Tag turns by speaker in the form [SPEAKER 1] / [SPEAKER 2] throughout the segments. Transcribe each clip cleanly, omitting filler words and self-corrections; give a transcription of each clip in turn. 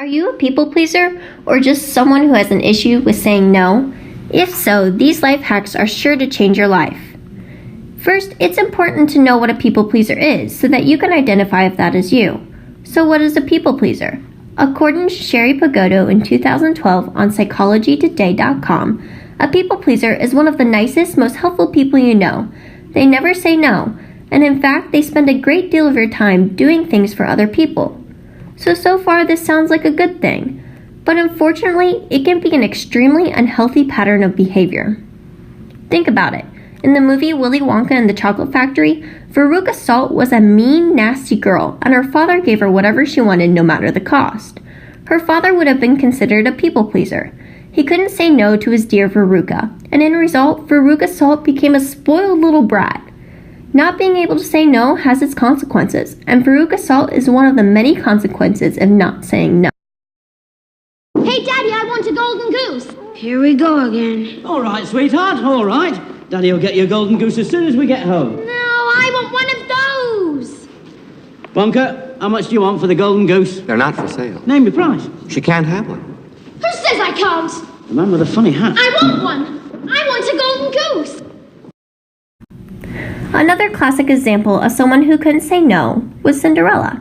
[SPEAKER 1] Are you a people pleaser or just someone who has an issue with saying no? If so, these life hacks are sure to change your life. First, it's important to know what a people pleaser is so that you can identify if that is you. So what is a people pleaser? According to Sherry Pagodo in 2012 on psychologytoday.com, a people pleaser is one of the nicest, most helpful people you know. They never say no, and in fact, they spend a great deal of their time doing things for other people. So far this sounds like a good thing, but unfortunately, it can be an extremely unhealthy pattern of behavior. Think about it. In the movie Willy Wonka and the Chocolate Factory, Veruca Salt was a mean, nasty girl, and her father gave her whatever she wanted no matter the cost. Her father would have been considered a people pleaser. He couldn't say no to his dear Veruca, and in result, Veruca Salt became a spoiled little brat. Not being able to say no has its consequences, and Veruca Salt is one of the many consequences of not saying no.
[SPEAKER 2] Hey, Daddy, I want a golden goose.
[SPEAKER 3] Here we go again.
[SPEAKER 4] All right, sweetheart, all right. Daddy will get you a golden goose as soon as we get home.
[SPEAKER 2] No, I want one of those.
[SPEAKER 4] Bunker, how much do you want for the golden goose?
[SPEAKER 5] They're not for sale.
[SPEAKER 4] Name your price.
[SPEAKER 5] She can't have one.
[SPEAKER 2] Who says I can't?
[SPEAKER 4] The man with a funny hat.
[SPEAKER 2] I want one. I want a golden goose.
[SPEAKER 1] Another classic example of someone who couldn't say no was Cinderella.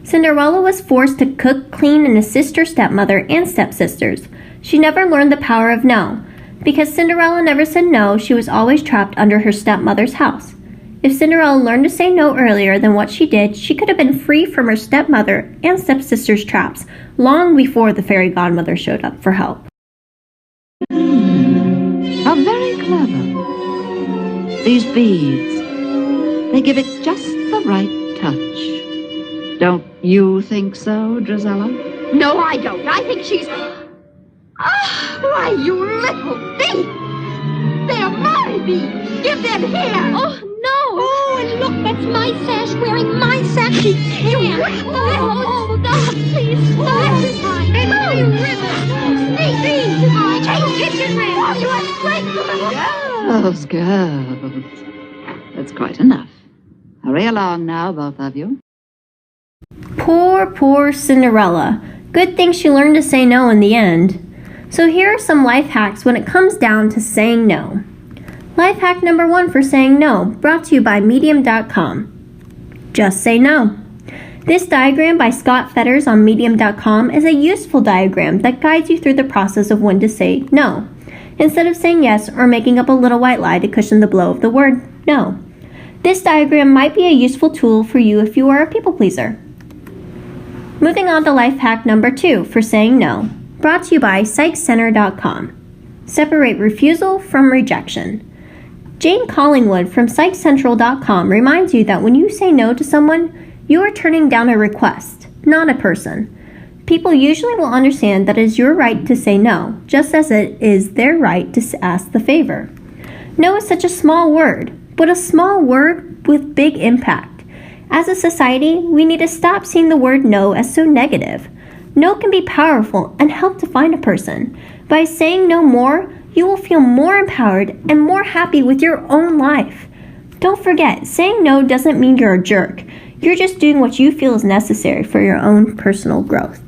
[SPEAKER 1] Cinderella was forced to cook, clean, and assist her stepmother and stepsisters. She never learned the power of no. Because Cinderella never said no, she was always trapped under her stepmother's house. If Cinderella learned to say no earlier than what she did, she could have been free from her stepmother and stepsister's traps long before the fairy godmother showed up for help.
[SPEAKER 6] How very clever. These beads, they give it just the right touch. Don't you think so, Drizella?
[SPEAKER 2] No, I don't. I think she's... why, you little thief! They're my beads! Give them here! Oh, no! Oh, and look, that's my sash wearing my sash. You can't! Oh, God, please stop! And my ribbon! Sneaky! My kitchen ring! Oh, you are
[SPEAKER 6] Girls, girls. That's quite enough. Hurry along now, both of you.
[SPEAKER 1] Poor Cinderella. Good thing she learned to say no in the end. So here are some life hacks when it comes down to saying no. Life hack number 1 for saying no, brought to you by Medium.com. Just say no. This diagram by Scott Fetters on Medium.com is a useful diagram that guides you through the process of when to say no, instead of saying yes or making up a little white lie to cushion the blow of the word no. This diagram might be a useful tool for you if you are a people pleaser. Moving on to life hack number 2 for saying no, brought to you by PsychCenter.com. Separate refusal from rejection. Jane Collingwood from PsychCentral.com reminds you that when you say no to someone, you are turning down a request, not a person. People usually will understand that it is your right to say no, just as it is their right to ask the favor. No is such a small word, but a small word with big impact. As a society, we need to stop seeing the word no as so negative. No can be powerful and help define a person. By saying no more, you will feel more empowered and more happy with your own life. Don't forget, saying no doesn't mean you're a jerk. You're just doing what you feel is necessary for your own personal growth.